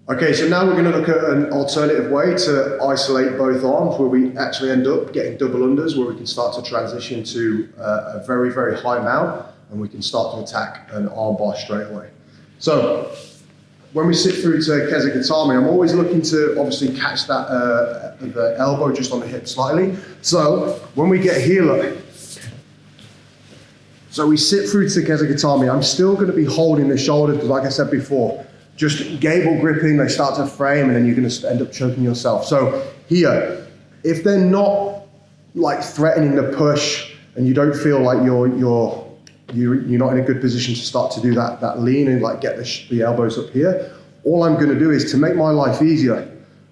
Okay, so now we're going to look at an alternative way to isolate both arms where we actually end up getting double unders, where we can start to transition to a very, very high mount and we can start to attack an armbar straight away. So when we sit through to Kezagatami, I'm always looking to obviously catch that the elbow just on the hip slightly. So when we get here, look, so we sit through to Kezagatami, I'm still going to be holding the shoulders because like I said before, just gable gripping, they start to frame and then you're going to end up choking yourself. So here, if they're not like threatening the push and you don't feel like you're not in a good position to start to do that lean and like get the elbows up here, all I'm going to do is to make my life easier,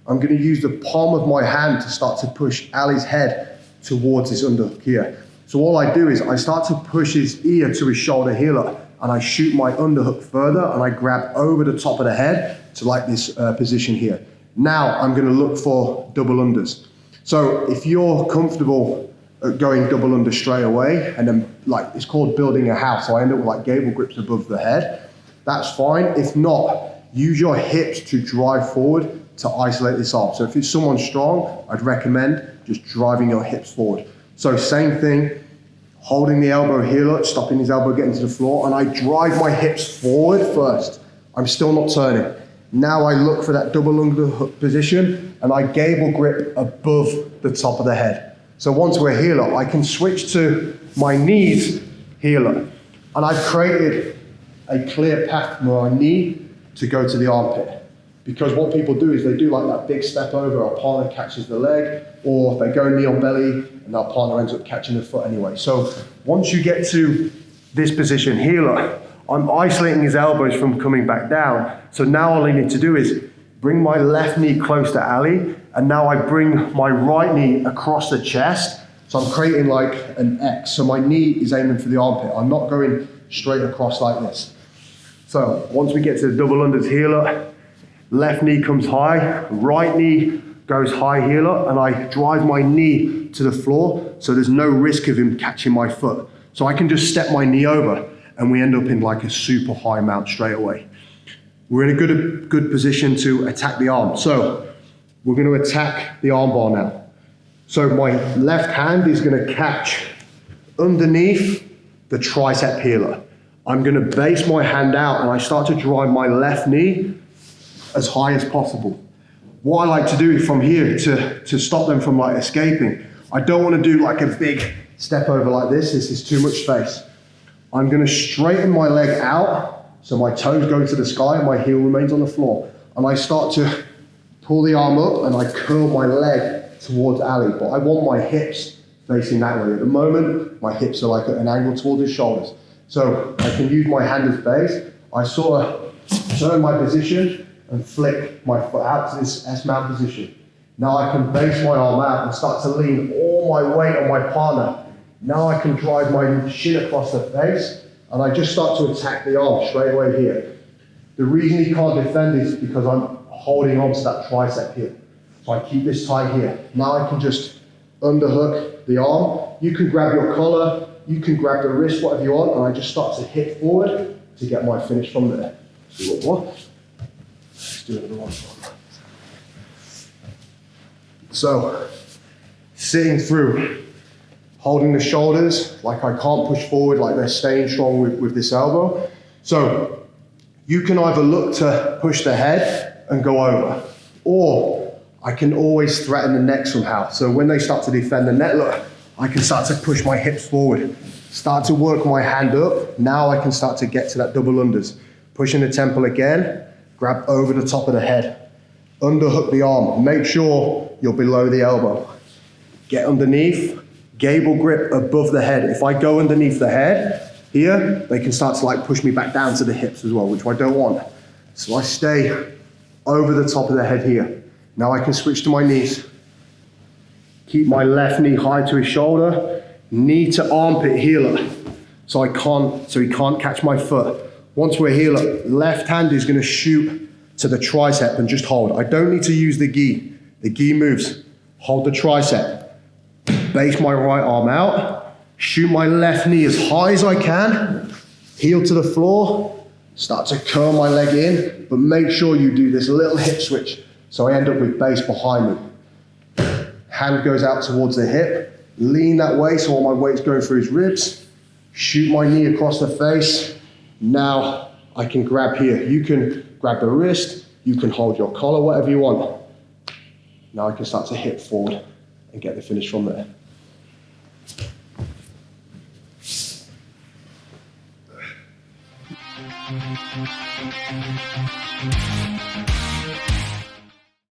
I'm going to use the palm of my hand to start to push Ali's head towards his underhook here. So all I do is I start to push his ear to his shoulder here, look, and I shoot my underhook further and I grab over the top of the head to like this position here. Now I'm going to look for double unders. So if you're comfortable going double under straight away, and then like it's called building a house, so I end up with like gable grips above the head, that's fine. If not, use your hips to drive forward to isolate this arm. So if it's someone strong, I'd recommend just driving your hips forward. So same thing, holding the elbow here, look, stopping his elbow getting to the floor, and I drive my hips forward first. I'm still not turning. Now I look for that double underhook position, and I gable grip above the top of the head. So once we're here, look, I can switch to my knees here, look, and I've created a clear path from my knee to go to the armpit. Because what people do is they do like that big step over, our partner catches the leg, or they go knee on belly, and our partner ends up catching the foot anyway. So once you get to this position here, look, I'm isolating his elbows from coming back down. So now all I need to do is bring my left knee close to Ali, and now I bring my right knee across the chest. So I'm creating like an X. So my knee is aiming for the armpit. I'm not going straight across like this. So once we get to the double unders here, look, left knee comes high, right knee goes high here, look, and I drive my knee to the floor so there's no risk of him catching my foot. So I can just step my knee over and we end up in like a super high mount straight away. We're in a good position to attack the arm. So we're going to attack the armbar now. So my left hand is going to catch underneath the tricep here, look. I'm going to base my hand out and I start to drive my left knee as high as possible. What I like to do from here to stop them from like escaping, I don't want to do like a big step over like this. This is too much space. I'm going to straighten my leg out so my toes go to the sky and my heel remains on the floor. And I start to pull the arm up and I curl my leg towards Ali, but I want my hips facing that way. At the moment, my hips are like at an angle towards his shoulders. So I can use my hand as base. I sort of turn my position and flick my foot out to this S-mount position. Now I can base my arm out and start to lean all my weight on my partner. Now I can drive my shin across the face and I just start to attack the arm straight away here. The reason he can't defend is because I'm holding on to that tricep here. So I keep this tight here. Now I can just underhook the arm. You can grab your collar, you can grab the wrist, whatever you want, and I just start to hit forward to get my finish from there. Do one more. Let's do another one. So, sitting through, holding the shoulders, like I can't push forward, like they're staying strong with this elbow. So, you can either look to push the head and go over, or I can always threaten the neck somehow. So when they start to defend the neck, look, I can start to push my hips forward, start to work my hand up. Now I can start to get to that double unders. Pushing the temple again, grab over the top of the head, underhook the arm, make sure you're below the elbow. Get underneath, gable grip above the head. If I go underneath the head here, they can start to like push me back down to the hips as well, which I don't want. So I stay over the top of the head here. Now I can switch to my knees. Keep my left knee high to his shoulder, knee to armpit here, look. So he can't catch my foot. Once we're here, look, left hand is gonna shoot to the tricep and just hold. I don't need to use the gi. The gi moves. Hold the tricep. base my right arm out, shoot my left knee as high as I can, heel to the floor, start to curl my leg in, but make sure you do this little hip switch so I end up with base behind me. Hand goes out towards the hip, lean that way so all my weight's going through his ribs, shoot my knee across the face. Now I can grab here. You can grab the wrist, you can hold your collar, whatever you want. Now I can start to hip forward and get the finish from there.